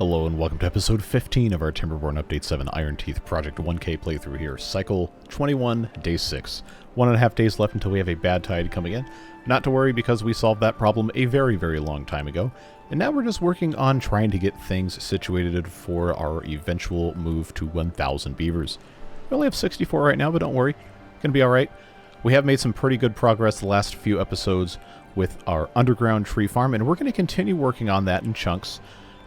Hello and welcome to episode 15 of our Timberborn Update 7 Iron Teeth Project 1K playthrough here. Cycle 21, Day 6. 1.5 days left until we have a bad tide coming in. Not to worry because we solved that problem a very, very long time ago. And now we're just working on trying to get things situated for our eventual move to 1,000 beavers. We only have 64 right now, but don't worry. Gonna be alright. We have made some pretty good progress the last few episodes with our underground tree farm, and we're going to continue working on that in chunks.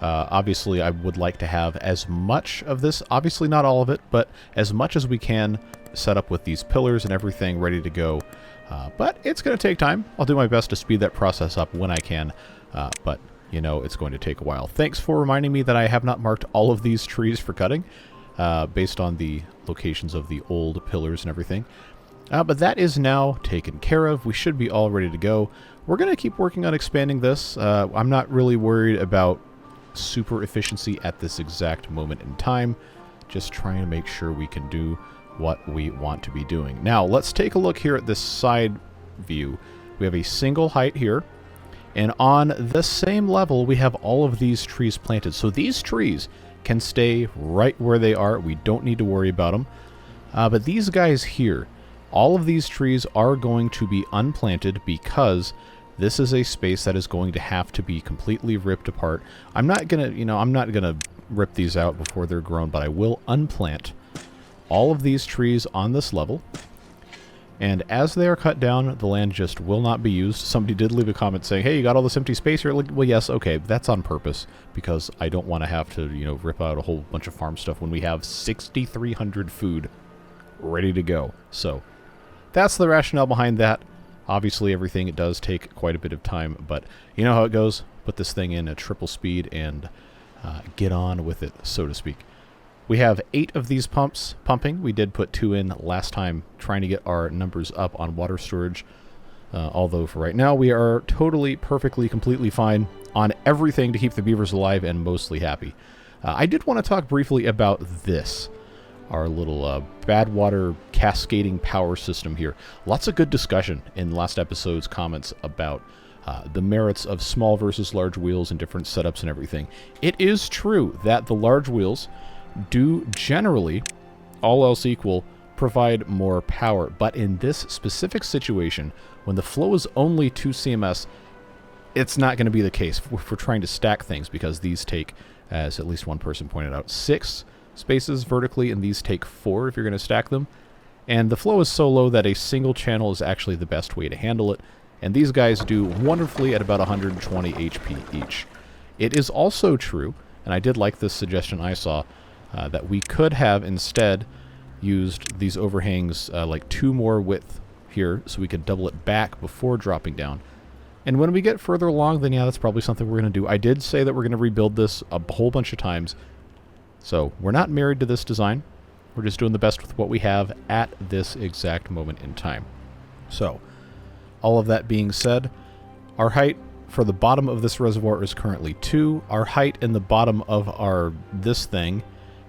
Obviously, I would like to have as much of this, obviously not all of it, but as much as we can set up with these pillars and everything ready to go. But it's going to take time. I'll do my best to speed that process up when I can, but, you know, it's going to take a while. Thanks for reminding me that I have not marked all of these trees for cutting, based on the locations of the old pillars and everything. But that is now taken care of. We should be all ready to go. We're going to keep working on expanding this. I'm not really worried about super efficiency at this exact moment in time. Just trying to make sure we can do what we want to be doing. Now, let's take a look here at this side view. We have a single height here. And on the same level, we have all of these trees planted. So these trees can stay right where they are. We don't need to worry about them. But these guys here, all of these trees are going to be unplanted because this is a space that is going to have to be completely ripped apart. I'm not gonna, I'm not gonna rip these out before they're grown, but I will unplant all of these trees on this level. And as they are cut down, the land just will not be used. Somebody did leave a comment saying, hey, you got all this empty space here? Like, well, yes, okay, that's on purpose, because I don't want to have to, rip out a whole bunch of farm stuff when we have 6,300 food ready to go. So that's the rationale behind that. Obviously, everything, it does take quite a bit of time, but you know how it goes. Put this thing in at triple speed and get on with it, so to speak. We have 8 of these pumps pumping. We did put 2 in last time, trying to get our numbers up on water storage. Although for right now, we are totally, perfectly, completely fine on everything to keep the beavers alive and mostly happy. I did want to talk briefly about this. Our little bad water cascading power system here. Lots of good discussion in last episode's comments about the merits of small versus large wheels and different setups and everything. It is true that the large wheels do generally, all else equal, provide more power. But in this specific situation, when the flow is only 2 CMS, it's not going to be the case if we're trying to stack things, because these take, as at least one person pointed out, 6 spaces vertically, and these take 4 if you're going to stack them. And the flow is so low that a single channel is actually the best way to handle it. And these guys do wonderfully at about 120 HP each. It is also true, and I did like this suggestion I saw, that we could have instead used these overhangs like 2 more width here, so we could double it back before dropping down. And when we get further along, then yeah, that's probably something we're going to do. I did say that we're going to rebuild this a whole bunch of times. So we're not married to this design. We're just doing the best with what we have at this exact moment in time. So, all of that being said, our height for the bottom of this reservoir is currently 2. Our height in the bottom of this thing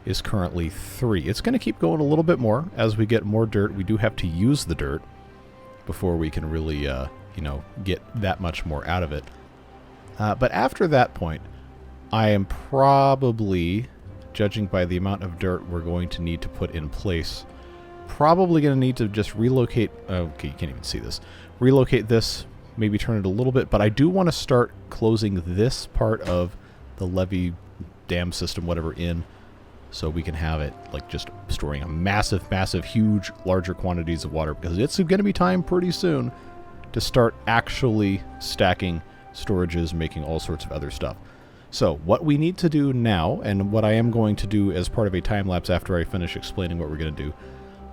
is currently 3. It's going to keep going a little bit more as we get more dirt. We do have to use the dirt before we can really, get that much more out of it. But after that point, I am probably, judging by the amount of dirt we're going to need to put in place, probably going to need to just relocate, okay, you can't even see this, relocate this, maybe turn it a little bit, but I do want to start closing this part of the levee dam system, whatever, in, so we can have it, like, just storing a massive, massive, huge, larger quantities of water, because it's going to be time pretty soon to start actually stacking storages, making all sorts of other stuff. So what we need to do now, and what I am going to do as part of a time-lapse after I finish explaining what we're going to do,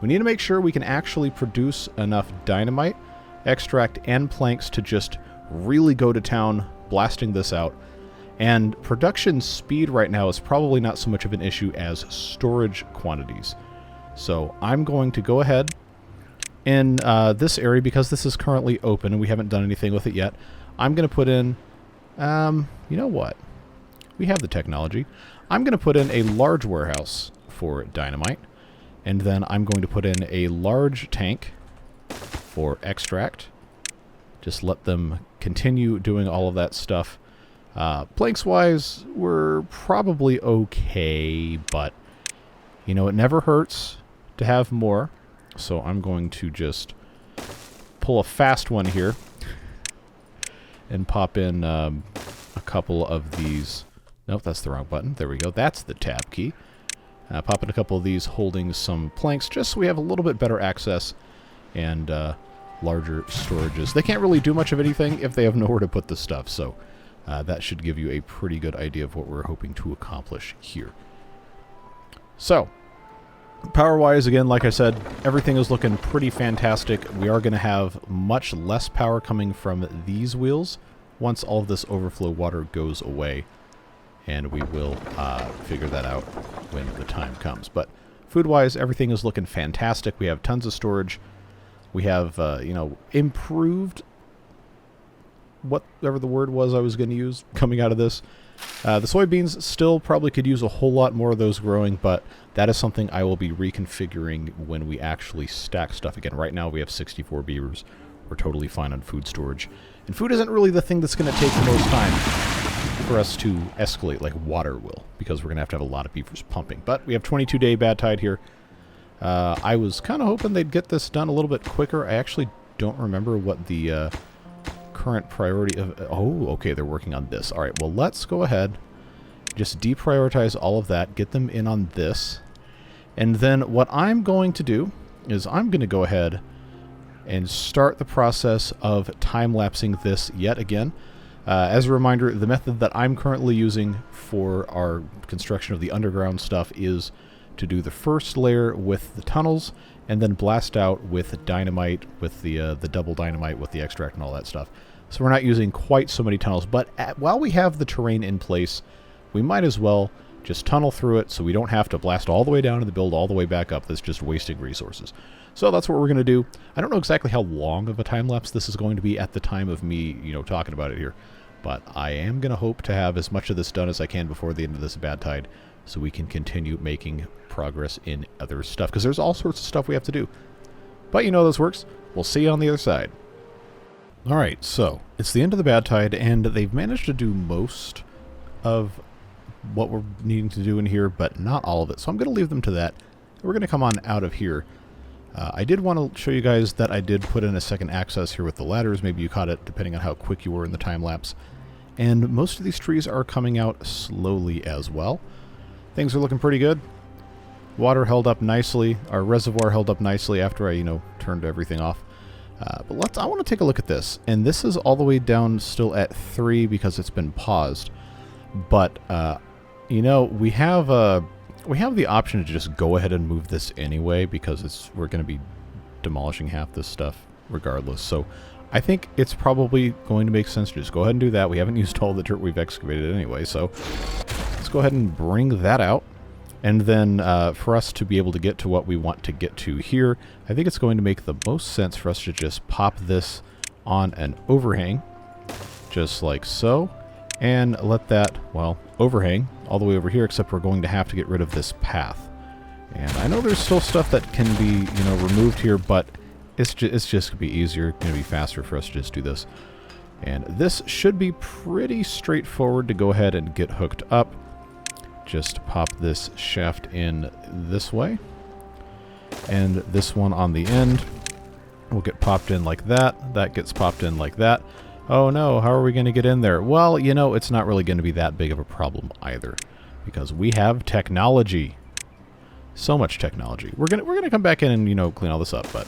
we need to make sure we can actually produce enough dynamite, extract, and planks to just really go to town blasting this out. And production speed right now is probably not so much of an issue as storage quantities. So I'm going to go ahead in this area, because this is currently open and we haven't done anything with it yet. I'm going to put in, you know what? We have the technology. I'm going to put in a large warehouse for dynamite, and then I'm going to put in a large tank for extract. Just let them continue doing all of that stuff Planks-wise, we're probably okay, but, you know, it never hurts to have more. So I'm going to just pull a fast one here and pop in a couple of these. Nope, that's the wrong button. There we go. That's the tab key. Pop in a couple of these holding some planks just so we have a little bit better access and larger storages. They can't really do much of anything if they have nowhere to put the stuff, so that should give you a pretty good idea of what we're hoping to accomplish here. So, power-wise, again, like I said, everything is looking pretty fantastic. We are going to have much less power coming from these wheels once all of this overflow water goes away, and we will figure that out when the time comes. But food-wise, everything is looking fantastic. We have tons of storage. We have, you know, improved whatever the word was I was going to use coming out of this. The soybeans still probably could use a whole lot more of those growing, but that is something I will be reconfiguring when we actually stack stuff again. Right now we have 64 beavers. We're totally fine on food storage. And food isn't really the thing that's going to take the most time for us to escalate like water will, because we're going to have a lot of beavers pumping. But we have 22-day bad tide here. I was kind of hoping they'd get this done a little bit quicker. I actually don't remember what the current priority of... Oh, okay, they're working on this. All right, well, let's go ahead, just deprioritize all of that, get them in on this. And then what I'm going to do is I'm going to go ahead and start the process of time-lapsing this yet again. As a reminder, the method that I'm currently using for our construction of the underground stuff is to do the first layer with the tunnels and then blast out with dynamite, with the double dynamite, with the extract and all that stuff. So we're not using quite so many tunnels, but while we have the terrain in place, we might as well just tunnel through it so we don't have to blast all the way down to the build all the way back up. That's just wasting resources. So that's what we're going to do. I don't know exactly how long of a time lapse this is going to be at the time of me, you know, talking about it here, but I am going to hope to have as much of this done as I can before the end of this bad tide, so we can continue making progress in other stuff, because there's all sorts of stuff we have to do. But you know this works. We'll see you on the other side. Alright, so it's the end of the bad tide, and they've managed to do most of what we're needing to do in here, but not all of it. So I'm going to leave them to that. We're going to come on out of here. I did want to show you guys that I did put in a second access here with the ladders. Maybe you caught it, depending on how quick you were in the time lapse. And most of these trees are coming out slowly as well. Things are looking pretty good. Water held up nicely. Our reservoir held up nicely after I, you know, turned everything off. But I want to take a look at this. And this is all the way down still at 3 because it's been paused. But, you know, we have the option to just go ahead and move this anyway, because we're going to be demolishing half this stuff regardless. So I think it's probably going to make sense to just go ahead and do that. We haven't used all the dirt we've excavated anyway, so let's go ahead and bring that out. And then for us to be able to get to what we want to get to here, I think it's going to make the most sense for us to just pop this on an overhang, just like so, and let that, well, overhang all the way over here, except we're going to have to get rid of this path. And I know there's still stuff that can be, you know, removed here, but it's just going to be easier, going to be faster for us to just do this. And this should be pretty straightforward to go ahead and get hooked up. Just pop this shaft in this way, and this one on the end will get popped in like that. That gets popped in like that. Oh no, how are we going to get in there? Well, you know, it's not really going to be that big of a problem either, because we have technology. So much technology. We're gonna come back in and, you know, clean all this up, but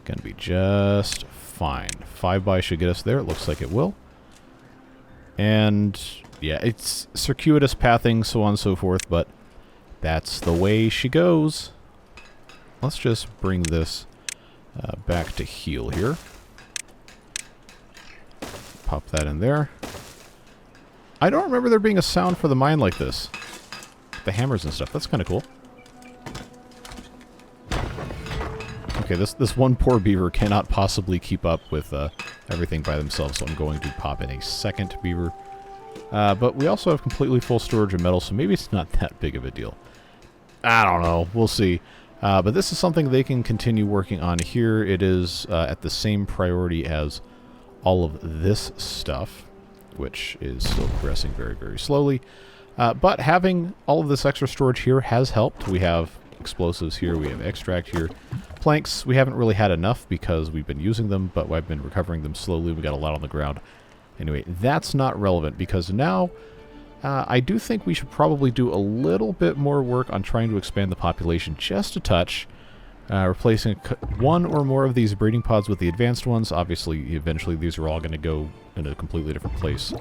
gonna be just fine. 5x should get us there. It looks like it will. And yeah, it's circuitous pathing, so on and so forth, but that's the way she goes. Let's just bring this back to heel here. Pop that in there. I don't remember there being a sound for the mine like this. The hammers and stuff. That's kind of cool. Okay, this one poor beaver cannot possibly keep up with everything by themselves, so I'm going to pop in a second beaver. But we also have completely full storage of metal, so maybe it's not that big of a deal. I don't know. We'll see. But this is something they can continue working on here. It is at the same priority as all of this stuff. which is still progressing very, very slowly. But having all of this extra storage here has helped. We have explosives here, we have extract here. Planks, we haven't really had enough because we've been using them, but I've been recovering them slowly. We got a lot on the ground. Anyway, that's not relevant because now I do think we should probably do a little bit more work on trying to expand the population just a touch. Replacing one or more of these breeding pods with the advanced ones. Obviously, eventually these are all going to go in a completely different place.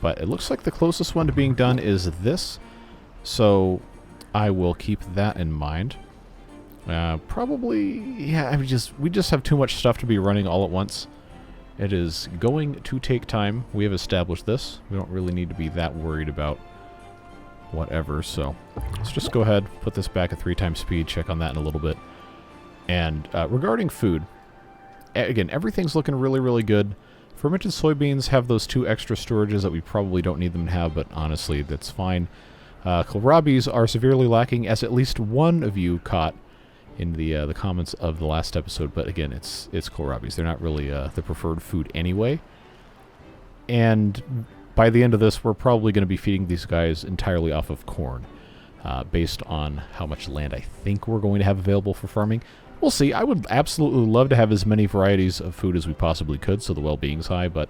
But it looks like the closest one to being done is this. So I will keep that in mind. Probably, yeah, we just have too much stuff to be running all at once. It is going to take time. We have established this. We don't really need to be that worried about whatever, so let's just go ahead, put this back at 3 times speed, check on that in a little bit. And regarding food, again, everything's looking really, really good. Fermented soybeans have those 2 extra storages that we probably don't need them to have, but honestly, that's fine. Kohlrabis are severely lacking, as at least one of you caught in the comments of the last episode, but again, it's kohlrabis. They're not really the preferred food anyway. And by the end of this, we're probably going to be feeding these guys entirely off of corn, based on how much land I think we're going to have available for farming. We'll see. I would absolutely love to have as many varieties of food as we possibly could, so the well-being's high, but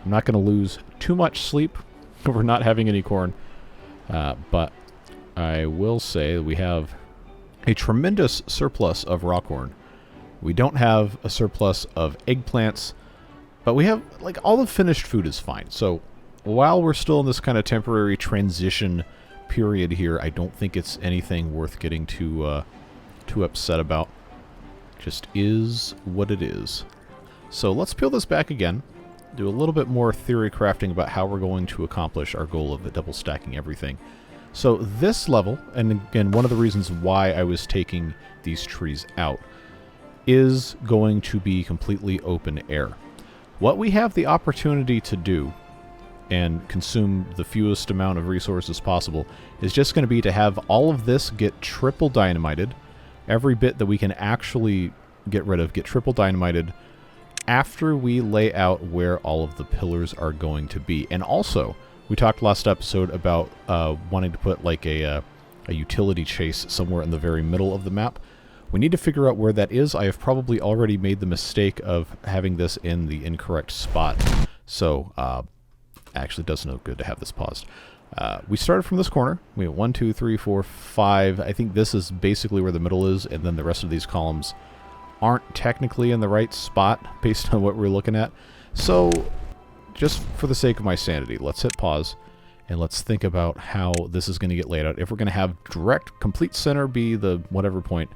I'm not going to lose too much sleep over not having any corn. But I will say we have a tremendous surplus of raw corn. We don't have a surplus of eggplants, but we have, like, all the finished food is fine. So while we're still in this kind of temporary transition period here, I don't think it's anything worth getting too upset about. Just is what it is. So let's peel this back again, do a little bit more theory crafting about how we're going to accomplish our goal of double stacking everything. So this level, and again, one of the reasons why I was taking these trees out, is going to be completely open air. What we have the opportunity to do and consume the fewest amount of resources possible is just going to be to have all of this get triple dynamited. Every bit that we can actually get rid of, get triple dynamited after we lay out where all of the pillars are going to be. And also, we talked last episode about wanting to put like a utility chase somewhere in the very middle of the map. We need to figure out where that is. I have probably already made the mistake of having this in the incorrect spot. So, actually does no good to have this paused. We started from this corner. We have 1, 2, 3, 4, 5. I think this is basically where the middle is, and then the rest of these columns aren't technically in the right spot based on what we're looking at. So, just for the sake of my sanity, let's hit pause and let's think about how this is going to get laid out. If we're going to have direct, complete center be the whatever point,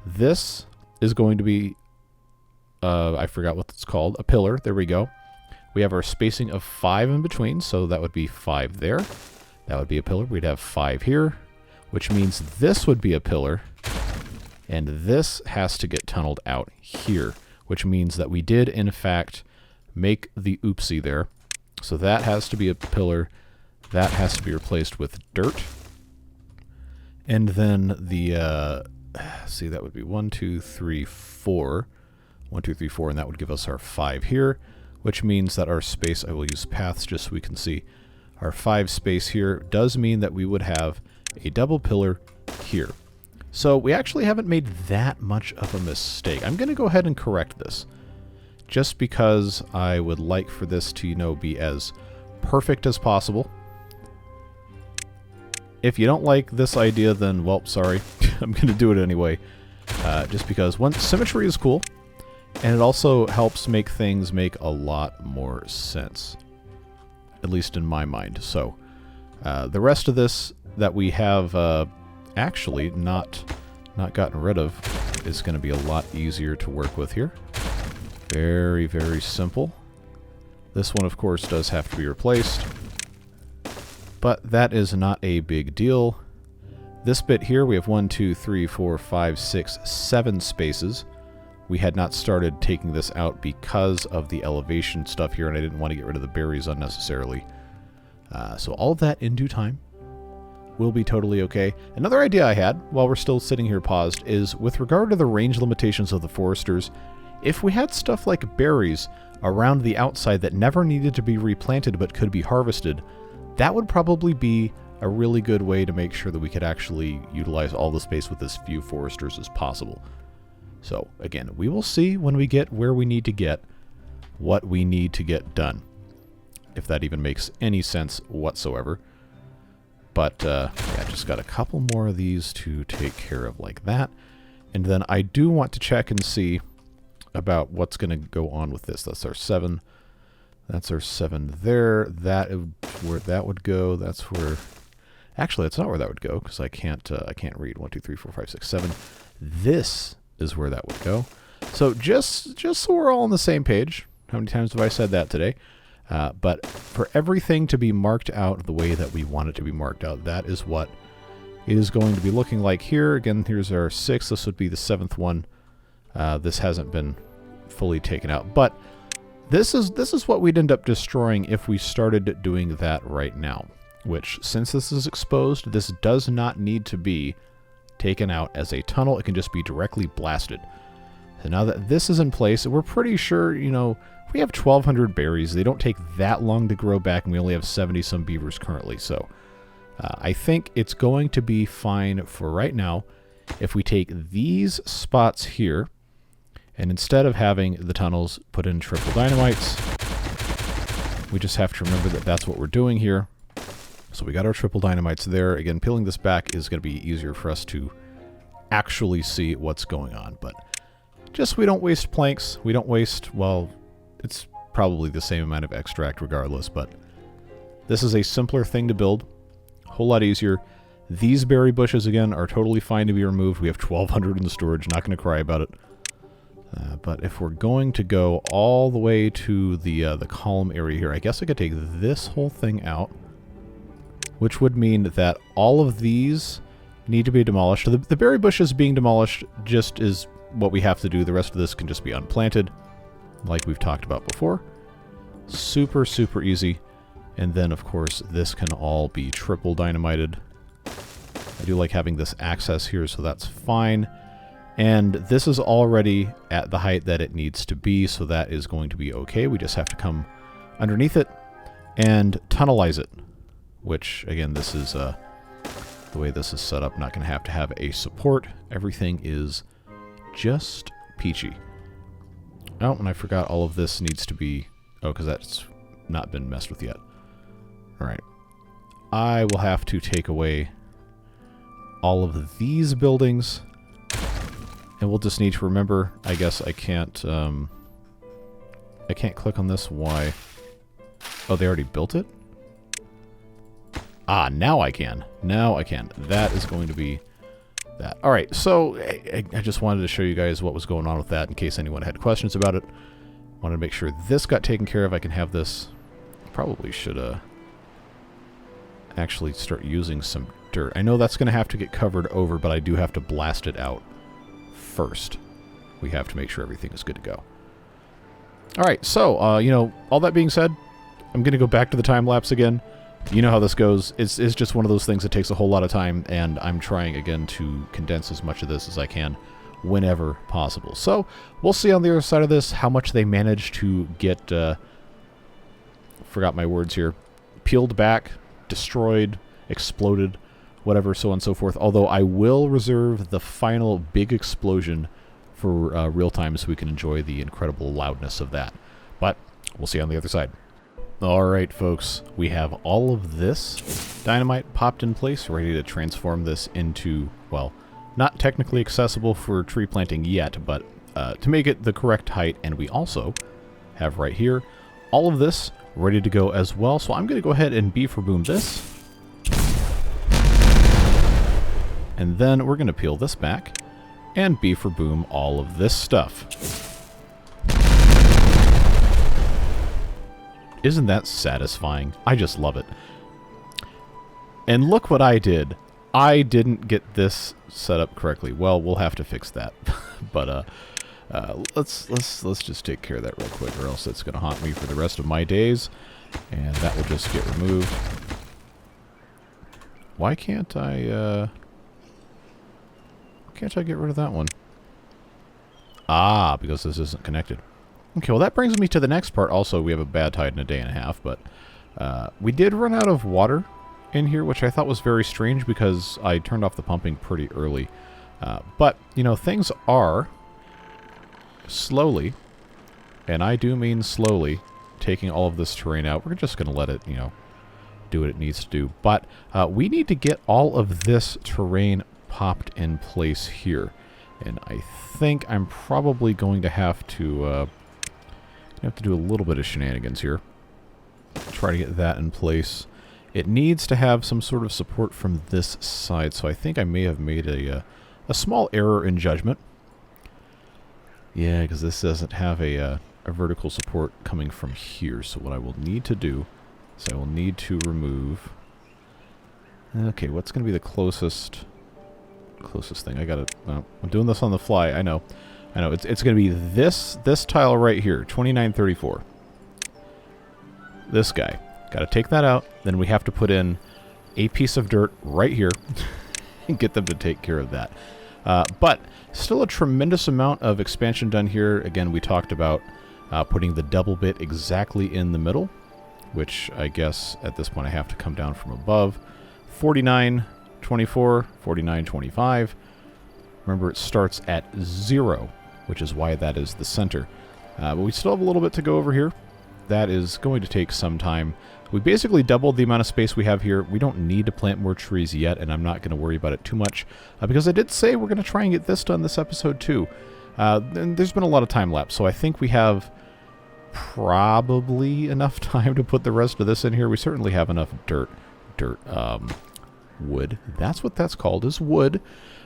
this is going to be, I forgot what it's called, a pillar. There we go. We have our spacing of 5 in between, so that would be 5 there. That would be a pillar. We'd have 5 here, which means this would be a pillar, and this has to get tunneled out here, which means that we did, in fact, make the oopsie there. So that has to be a pillar. That has to be replaced with dirt. And then the, see, that would be 1, 2, 3, 4. 1, 2, 3, 4, and that would give us our 5 here, which means that our space, I will use paths just so we can see, our 5 space here does mean that we would have a double pillar here. So we actually haven't made that much of a mistake. I'm going to go ahead and correct this, just because I would like for this to, you know, be as perfect as possible. If you don't like this idea, then, well, sorry. I'm going to do it anyway. Just because, one, symmetry is cool, and it also helps make things make a lot more sense. At least in my mind. So, the rest of this that we have actually not gotten rid of is going to be a lot easier to work with here. Very, very simple. This one, of course, does have to be replaced, but that is not a big deal. This bit here, we have 1, 2, 3, 4, 5, 6, 7 spaces. We had not started taking this out because of the elevation stuff here, and I didn't want to get rid of the berries unnecessarily. So all of that in due time will be totally okay. Another idea I had, while we're still sitting here paused, is with regard to the range limitations of the foresters, if we had stuff like berries around the outside that never needed to be replanted but could be harvested, that would probably be a really good way to make sure that we could actually utilize all the space with as few foresters as possible. So again, we will see when we get where we need to get what we need to get done, if that even makes any sense whatsoever. But yeah, just got a couple more of these to take care of like that. And then I do want to check and see about what's going to go on with this. That's our 7. That's our 7 there. That is where that would go. That's where... Actually, that's not where that would go, because I can't read. 1, 2, 3, 4, 5, 6, 7. This is where that would go. So just so we're all on the same page. How many times have I said that today? But for everything to be marked out the way that we want it to be marked out, that is what it is going to be looking like here. Again, here's our 6. This would be the 7th one. This hasn't been fully taken out, but this is what we'd end up destroying if we started doing that right now. Which, since this is exposed, this does not need to be taken out as a tunnel. It can just be directly blasted. So now that this is in place, we're pretty sure, you know, we have 1,200 berries. They don't take that long to grow back, and we only have 70-some beavers currently. So I think it's going to be fine for right now if we take these spots here, and instead of having the tunnels put in triple dynamites, we just have to remember that that's what we're doing here. So we got our triple dynamites there. Again, peeling this back is going to be easier for us to actually see what's going on. But just we don't waste planks. We don't waste, well, it's probably the same amount of extract regardless. But this is a simpler thing to build. A whole lot easier. These berry bushes, again, are totally fine to be removed. We have 1,200 in the storage. Not going to cry about it. But if we're going to go all the way to the column area here, I guess I could take this whole thing out, which would mean that all of these need to be demolished. The berry bushes being demolished just is what we have to do. The rest of this can just be unplanted, like we've talked about before. Super, super easy. And then, of course, this can all be triple dynamited. I do like having this access here, so that's fine. And this is already at the height that it needs to be, so that is going to be okay. We just have to come underneath it and tunnelize it. Which, again, this is the way this is set up. Not going to have a support. Everything is just peachy. Oh, and I forgot all of this needs to be... Oh, because that's not been messed with yet. Alright. I will have to take away all of these buildings. And we'll just need to remember, I guess I can't click on this. Why? Oh, they already built it? Ah, now I can. Now I can. That is going to be that. All right, so I just wanted to show you guys what was going on with that in case anyone had questions about it. Wanted to make sure this got taken care of. I can have this. Probably should actually start using some dirt. I know that's going to have to get covered over, but I do have to blast it out first. We have to make sure everything is good to go. All right, so, you know, all that being said, I'm going to go back to the time-lapse again. You know how this goes. It's just one of those things that takes a whole lot of time, and I'm trying, again, to condense as much of this as I can whenever possible. So, we'll see on the other side of this how much they manage to get, forgot my words here, peeled back, destroyed, exploded, whatever, so on and so forth. Although I will reserve the final big explosion for real time so we can enjoy the incredible loudness of that. But we'll see on the other side. Alright, folks, we have all of this dynamite popped in place, ready to transform this into, well, not technically accessible for tree planting yet, but to make it the correct height. And we also have right here all of this ready to go as well. So I'm going to go ahead and beef or boom this. And then we're going to peel this back and beef or boom all of this stuff. Isn't that satisfying? I just love it. And look what I did. I didn't get this set up correctly. Well, we'll have to fix that. But let's just take care of that real quick, or else it's going to haunt me for the rest of my days. And that will just get removed. Why can't I get rid of that one? Ah, because this isn't connected. Okay, well that brings me to the next part. Also, we have a bad tide in a day and a half, but we did run out of water in here, which I thought was very strange because I turned off the pumping pretty early. But, you know, things are slowly, and I do mean slowly, taking all of this terrain out. We're just going to let it, you know, do what it needs to do. But we need to get all of this terrain popped in place here. And I think I'm probably going to have to do a little bit of shenanigans here. Try to get that in place. It needs to have some sort of support from this side, so I think I may have made a small error in judgment. Yeah, because this doesn't have a vertical support coming from here. So what I will need to do is I will need to remove... Okay, what's going to be the closest thing? I got it. I'm doing this on the fly. I know. It's going to be this tile right here, 2934. This guy. Got to take that out. Then we have to put in a piece of dirt right here and get them to take care of that. But still a tremendous amount of expansion done here. Again, we talked about putting the double bit exactly in the middle, which I guess at this point I have to come down from above. 4924, 4925. Remember, it starts at 0, which is why that is the center. But we still have a little bit to go over here. That is going to take some time. We basically doubled the amount of space we have here. We don't need to plant more trees yet, and I'm not going to worry about it too much, because I did say we're going to try and get this done this episode too. And there's been a lot of time lapse, so I think we have probably enough time to put the rest of this in here. We certainly have enough wood. That's what that's called, is wood.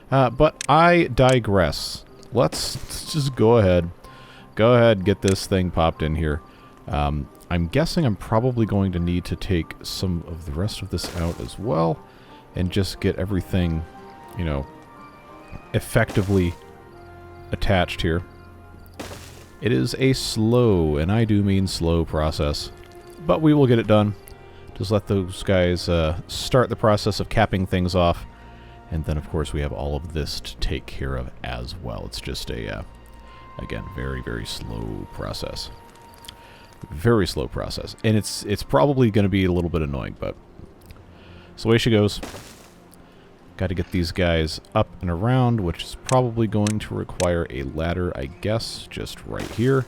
But I digress. Let's just go ahead. Go ahead, get this thing popped in here. I'm guessing I'm probably going to need to take some of the rest of this out as well and just get everything, you know, effectively attached here. It is a slow, and I do mean slow, process, but we will get it done. Just let those guys start the process of capping things off, and then of course we have all of this to take care of as well. It's just a, again, very, very slow process. Very slow process. And it's probably going to be a little bit annoying, but it's the way she goes. Got to get these guys up and around, which is probably going to require a ladder, I guess, just right here.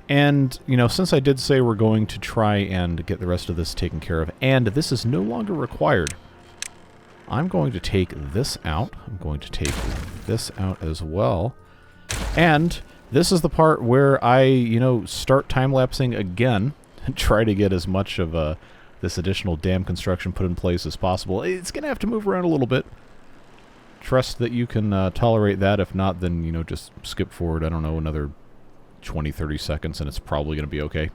And, you know, since I did say we're going to try and get the rest of this taken care of, and this is no longer required, I'm going to take this out. I'm going to take this out as well. And this is the part where I, you know, start time-lapsing again and try to get as much of this additional dam construction put in place as possible. It's going to have to move around a little bit. Trust that you can tolerate that. If not, then, you know, just skip forward, I don't know, another 20, 30 seconds, and it's probably going to be okay.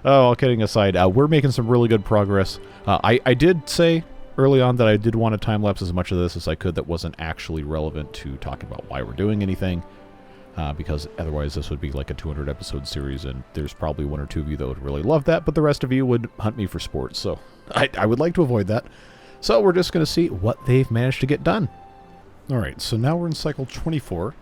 Oh, all kidding aside, we're making some really good progress. I did say early on that I did want to time-lapse as much of this as I could that wasn't actually relevant to talking about why we're doing anything. Because otherwise this would be like a 200-episode series, and there's probably one or two of you that would really love that, but the rest of you would hunt me for sports, so I would like to avoid that. So we're just going to see what they've managed to get done. Alright, so now we're in cycle 24,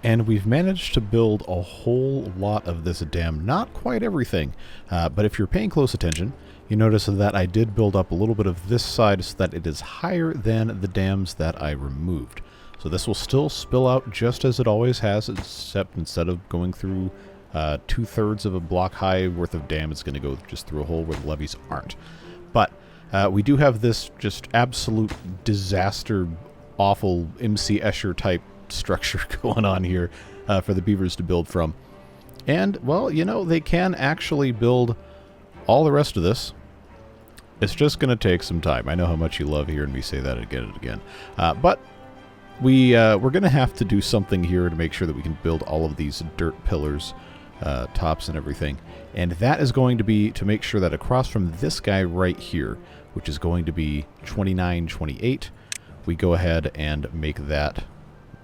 and we've managed to build a whole lot of this dam. Not quite everything, but if you're paying close attention, you notice that I did build up a little bit of this side so that it is higher than the dams that I removed. So this will still spill out just as it always has, except instead of going through 2/3 of a block high worth of dam, it's going to go just through a hole where the levees aren't. But we do have this just absolute disaster, awful MC Escher type structure going on here for the beavers to build from. And, well, you know, they can actually build all the rest of this. It's just going to take some time. I know how much you love hearing me say that again and again. But we're going to have to do something here to make sure that we can build all of these dirt pillars, tops and everything. And that is going to be to make sure that across from this guy right here, which is going to be 2928, we go ahead and make that,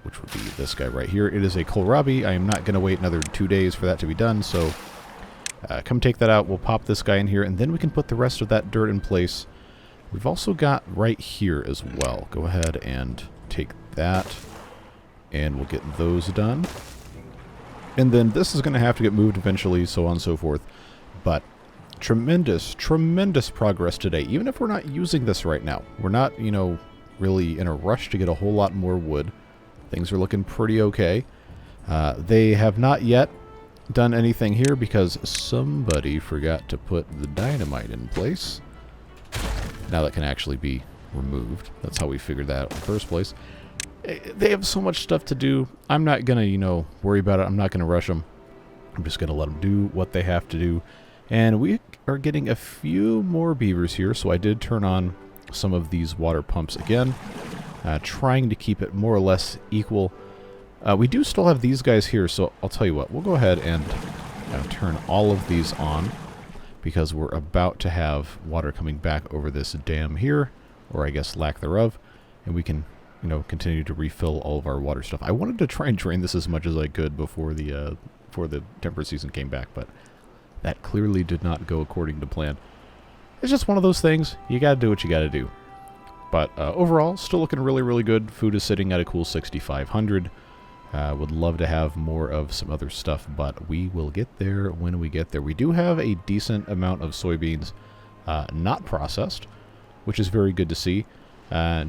which would be this guy right here. It is a kohlrabi. I am not going to wait another 2 days for that to be done, so come take that out. We'll pop this guy in here, and then we can put the rest of that dirt in place. We've also got right here as well. Go ahead and take that, and we'll get those done. And then this is going to have to get moved eventually, so on and so forth. But tremendous, tremendous progress today, even if we're not using this right now. We're not, you know, really in a rush to get a whole lot more wood. Things are looking pretty okay. They have not yet done anything here because somebody forgot to put the dynamite in place. Now that can actually be removed. That's how we figured that out in the first place. They have so much stuff to do. I'm not going to, you know, worry about it. I'm not going to rush them. I'm just going to let them do what they have to do. And we are getting a few more beavers here, so I did turn on some of these water pumps again, trying to keep it more or less equal. We do still have these guys here, so I'll tell you what. We'll go ahead and turn all of these on, because we're about to have water coming back over this dam here, or I guess lack thereof, and we can, you know, continue to refill all of our water stuff. I wanted to try and drain this as much as I could before the temperate season came back, but that clearly did not go according to plan. It's just one of those things. You gotta do what you gotta do. But overall, still looking really, really good. Food is sitting at a cool 6,500. Would love to have more of some other stuff, but we will get there when we get there. We do have a decent amount of soybeans not processed, which is very good to see.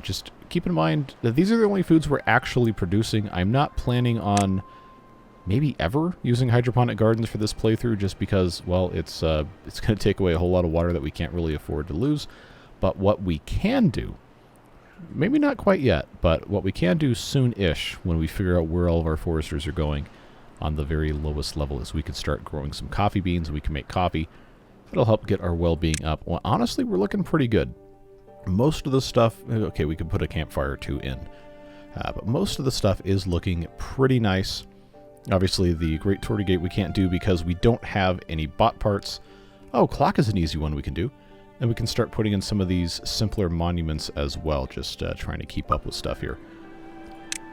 Just keep in mind that these are the only foods we're actually producing. I'm not planning on maybe ever using hydroponic gardens for this playthrough, just because, well, it's going to take away a whole lot of water that we can't really afford to lose. But what we can do, maybe not quite yet, but what we can do soon-ish when we figure out where all of our foresters are going on the very lowest level, is we can start growing some coffee beans and we can make coffee. It'll help get our well-being up. Well, honestly, we're looking pretty good. Most of the stuff, okay, we could put a campfire or two in, but most of the stuff is looking pretty nice. Obviously, the Great Tortigate we can't do because we don't have any bot parts. Oh, clock is an easy one we can do. And we can start putting in some of these simpler monuments as well, just trying to keep up with stuff here.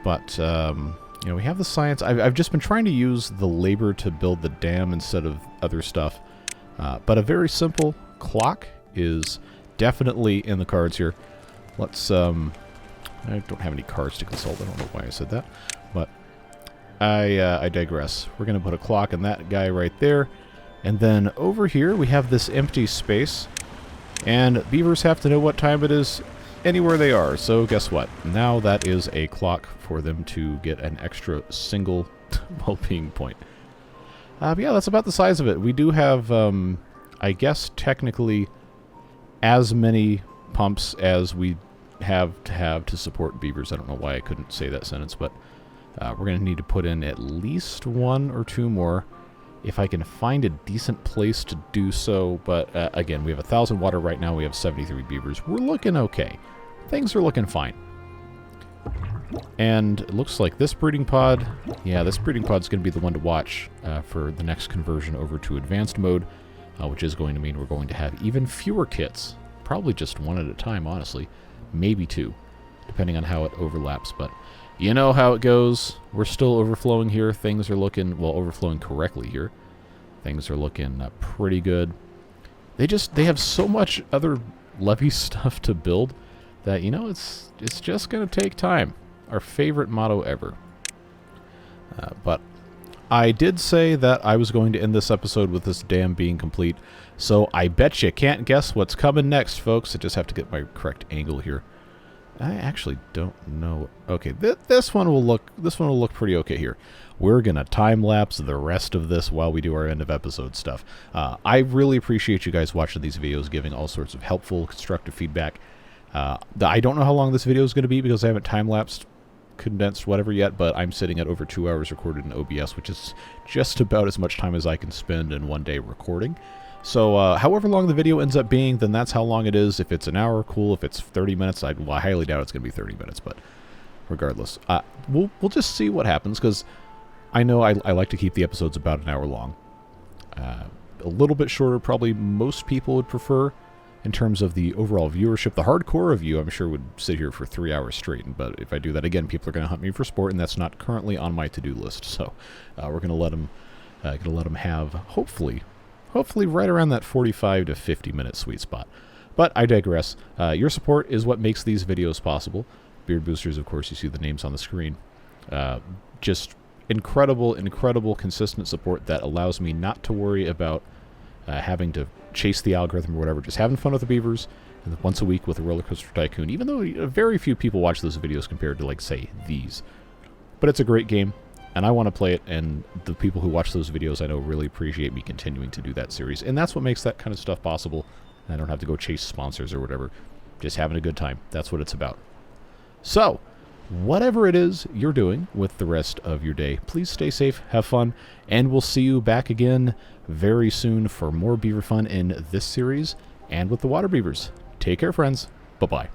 But, you know, we have the science. I've just been trying to use the labor to build the dam instead of other stuff. But a very simple clock is definitely in the cards here. Let's, I don't have any cards to consult. I don't know why I said that. But I digress. We're going to put a clock in that guy right there. And then over here we have this empty space. And beavers have to know what time it is anywhere they are. So guess what? Now that is a clock for them to get an extra single well-being point. But yeah, that's about the size of it. We do have, I guess, technically as many pumps as we have to support beavers. I don't know why I couldn't say that sentence, but we're going to need to put in at least one or two more if I can find a decent place to do so. But again, we have 1,000 water right now. We have 73 beavers. We're looking okay. Things are looking fine. And it looks like this breeding pod, yeah, this breeding pod's going to be the one to watch for the next conversion over to advanced mode, which is going to mean we're going to have even fewer kits. Probably just one at a time, honestly. Maybe two, depending on how it overlaps. But you know how it goes. We're still overflowing here. Things are looking, well, overflowing correctly here. Things are looking pretty good. They have so much other levee stuff to build that, you know, it's just going to take time. Our favorite motto ever. But I did say that I was going to end this episode with this dam being complete. So I bet you can't guess what's coming next, folks. I just have to get my correct angle here. I actually don't know. Okay, this one will look pretty okay here. We're gonna time lapse the rest of this while we do our end of episode stuff. I really appreciate you guys watching these videos, giving all sorts of helpful, constructive feedback. I don't know how long this video is going to be because I haven't time lapsed, condensed, whatever yet, but I'm sitting at over 2 hours recorded in OBS, which is just about as much time as I can spend in one day recording. So however long the video ends up being, then that's how long it is. If it's an hour, cool. If it's 30 minutes, I highly doubt it's going to be 30 minutes, but regardless. We'll just see what happens, because I know I like to keep the episodes about an hour long. A little bit shorter, probably most people would prefer in terms of the overall viewership. The hardcore of you, I'm sure, would sit here for 3 hours straight, but if I do that again, people are going to hunt me for sport, and that's not currently on my to-do list. So we're going to let them have, hopefully right around that 45 to 50 minute sweet spot. But I digress. Your support is what makes these videos possible. Beard Boosters, of course, you see the names on the screen. Just incredible, incredible consistent support that allows me not to worry about having to chase the algorithm or whatever, just having fun with the beavers, and once a week with a Roller Coaster Tycoon, even though very few people watch those videos compared to, like, say, these. But it's a great game, and I want to play it, and the people who watch those videos I know really appreciate me continuing to do that series, and that's what makes that kind of stuff possible. I don't have to go chase sponsors or whatever. Just having a good time. That's what it's about. So, whatever it is you're doing with the rest of your day, please stay safe, have fun, and we'll see you back again very soon for more beaver fun in this series and with the water beavers. Take care, friends. Bye-bye.